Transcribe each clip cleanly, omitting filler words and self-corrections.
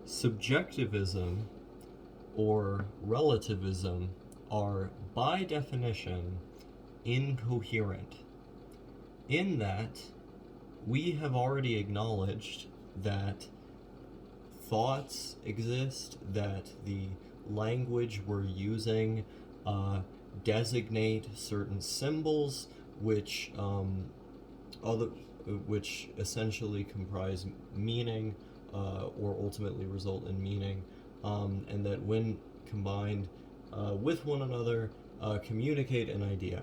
subjectivism or relativism are, by definition, incoherent, in that we have already acknowledged that thoughts exist, that the language we're using designate certain symbols other, which essentially comprise meaning or ultimately result in meaning, and that when combined with one another communicate an idea.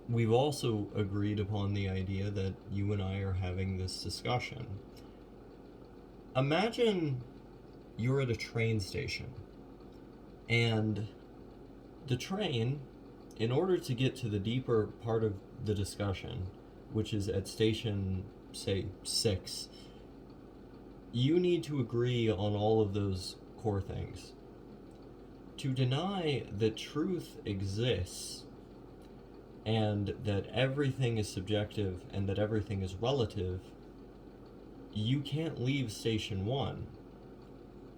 We've also agreed upon the idea that you and I are having this discussion. Imagine you're at a train station, and the train, in order to get to the deeper part of the discussion, which is at station, say, 6, you need to agree on all of those core things. To deny that truth exists and that everything is subjective and that everything is relative, you can't leave station 1.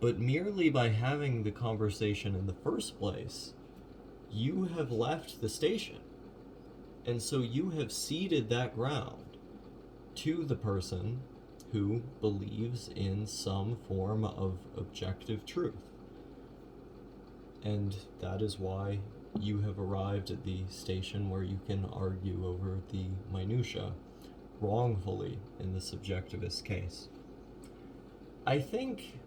But merely by having the conversation in the first place, you have left the station. And so you have ceded that ground to the person who believes in some form of objective truth. And that is why you have arrived at the station where you can argue over the minutiae wrongfully in the subjectivist case. I think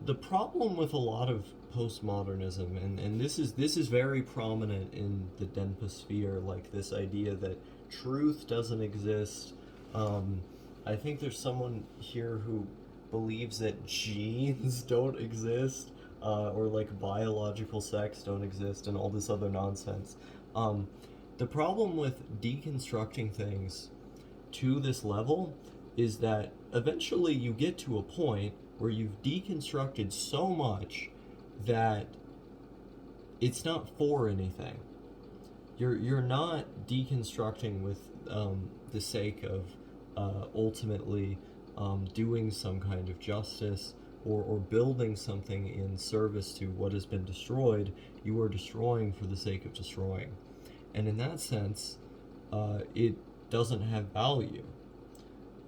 the problem with a lot of postmodernism, and this is very prominent in the Denpa sphere, like this idea that truth doesn't exist. I think there's someone here who believes that genes don't exist, or like biological sex don't exist, and all this other nonsense. The problem with deconstructing things to this level is that eventually you get to a point where you've deconstructed so much that it's not for anything. You're not deconstructing with the sake of ultimately doing some kind of justice or building something in service to what has been destroyed. You are destroying for the sake of destroying. And in that sense, it doesn't have value.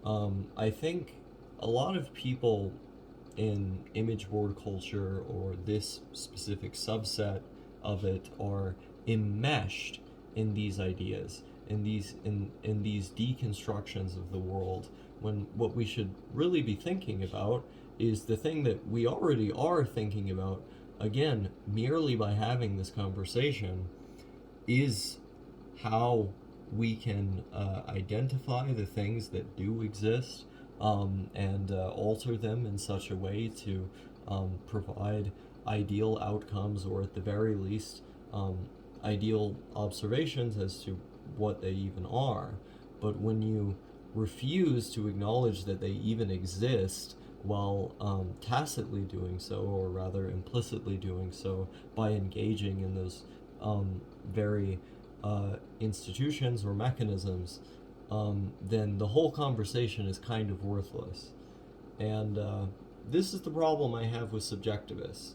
I think a lot of people in image board culture or this specific subset of it are enmeshed in these ideas, in these deconstructions of the world, when what we should really be thinking about is the thing that we already are thinking about, again, merely by having this conversation, is how we can identify the things that do exist, and alter them in such a way to provide ideal outcomes, or at the very least ideal observations as to what they even are. But when you refuse to acknowledge that they even exist while tacitly doing so, or rather implicitly doing so, by engaging in those very institutions or mechanisms, then the whole conversation is kind of worthless. And this is the problem I have with subjectivists.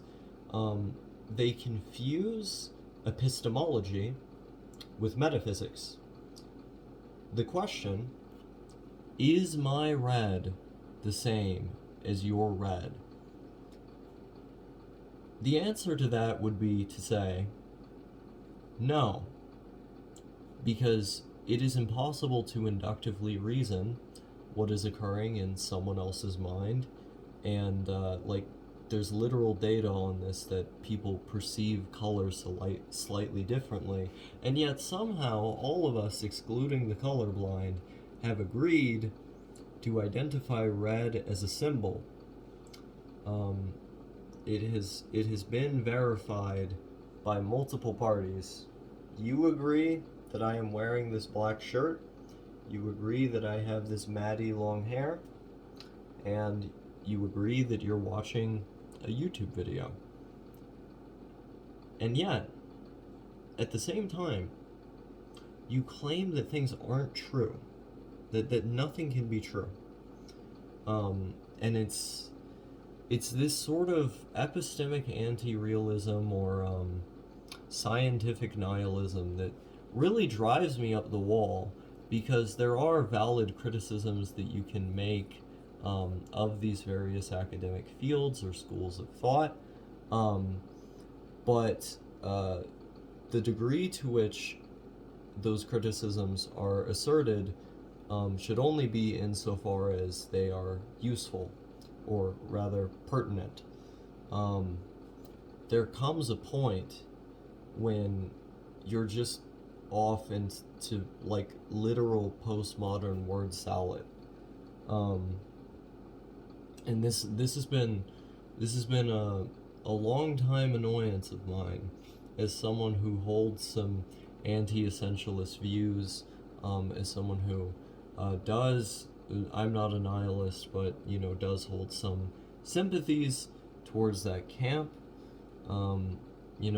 They confuse epistemology with metaphysics. The question, is my red the same as your red? The answer to that would be to say, no, because it is impossible to inductively reason what is occurring in someone else's mind, and there's literal data on this that people perceive colors slightly differently, and yet somehow all of us, excluding the colorblind, have agreed to identify red as a symbol. It has been verified by multiple parties. You agree that I am wearing this black shirt, you agree that I have this matty long hair, and you agree that you're watching a YouTube video. And yet, at the same time, you claim that things aren't true, that nothing can be true. And it's this sort of epistemic anti-realism or scientific nihilism that really drives me up the wall, because there are valid criticisms that you can make of these various academic fields or schools of thought, but the degree to which those criticisms are asserted should only be insofar as they are useful, or rather pertinent. There comes a point when you're just off into like literal postmodern word salad, and this has been a long time annoyance of mine as someone who holds some anti-essentialist views, as someone who does, I'm not a nihilist, but does hold some sympathies towards that camp.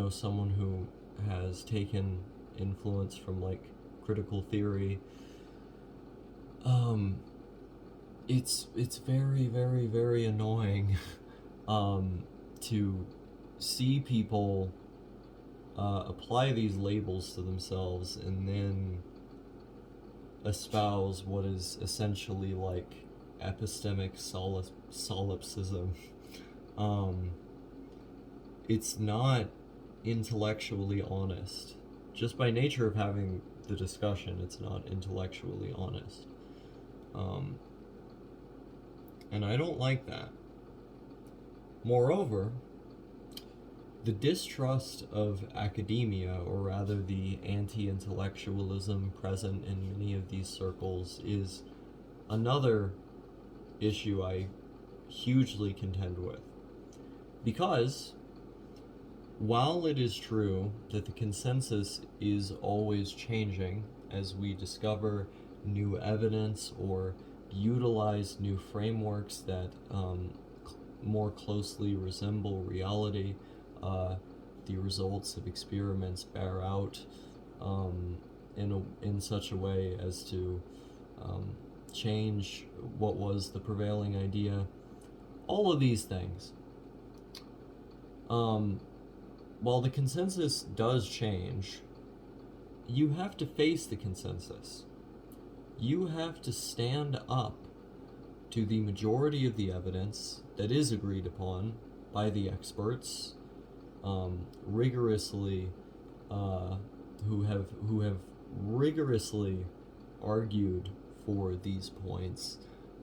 Someone who has taken influence from like critical theory. It's very, very, very annoying to see people apply these labels to themselves and then espouse what is essentially like epistemic solipsism. It's not intellectually honest. Just by nature of having the discussion, it's not intellectually honest. And I don't like that. Moreover, the distrust of academia, or rather the anti-intellectualism present in many of these circles, is another issue I hugely contend with. Because while it is true that the consensus is always changing as we discover new evidence or utilize new frameworks that more closely resemble reality, the results of experiments bear out in such a way as to change what was the prevailing idea. All of these things. While the consensus does change, you have to face the consensus. You have to stand up to the majority of the evidence that is agreed upon by the experts, rigorously, who have rigorously argued for these points,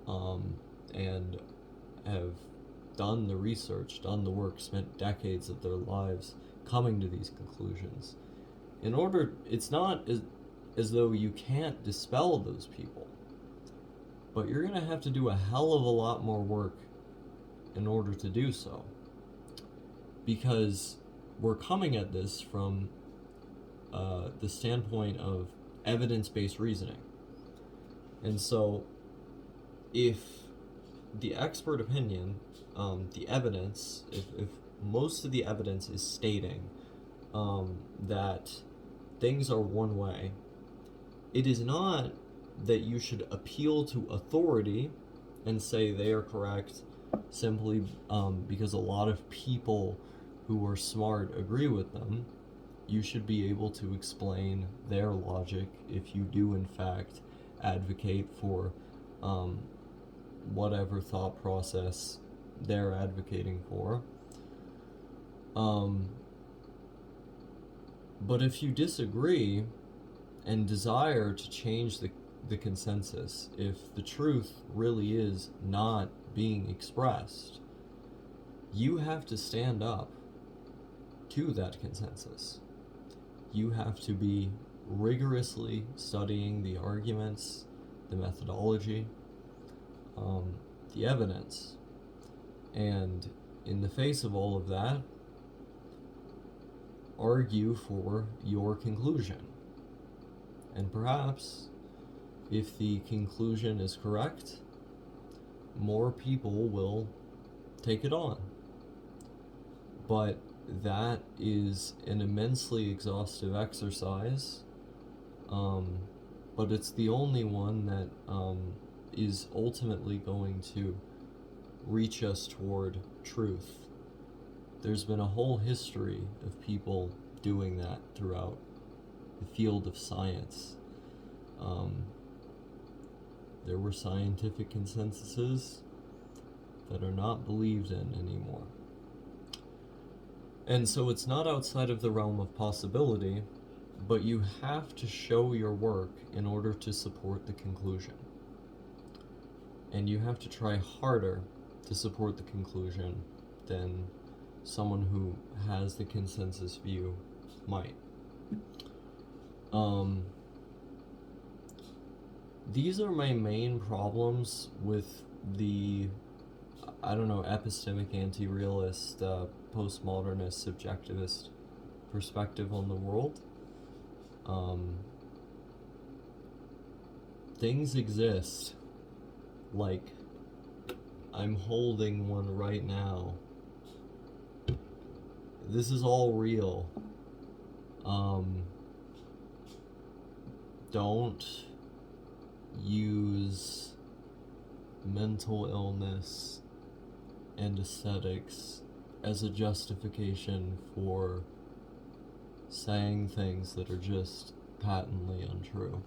and have done the research, done the work, spent decades of their lives coming to these conclusions. It's not as though you can't dispel those people, but you're going to have to do a hell of a lot more work in order to do so, because we're coming at this from the standpoint of evidence-based reasoning. And so if the expert opinion, the evidence, if most of the evidence is stating that things are one way, it is not that you should appeal to authority and say they are correct simply because a lot of people who are smart agree with them. You should be able to explain their logic if you do in fact advocate for whatever thought process they're advocating for. But if you disagree and desire to change the consensus, if the truth really is not being expressed, you have to stand up to that consensus. You have to be rigorously studying the arguments, the methodology, the evidence, and in the face of all of that, argue for your conclusion. And perhaps, if the conclusion is correct, more people will take it on. But that is an immensely exhaustive exercise, but it's the only one that is ultimately going to reach us toward truth. There's been a whole history of people doing that throughout the field of science. There were scientific consensuses that are not believed in anymore. And so it's not outside of the realm of possibility, but you have to show your work in order to support the conclusion. And you have to try harder to support the conclusion than someone who has the consensus view might. These are my main problems with the, epistemic anti-realist, postmodernist, subjectivist perspective on the world. Things exist. Like, I'm holding one right now. This is all real. Don't use mental illness and aesthetics as a justification for saying things that are just patently untrue.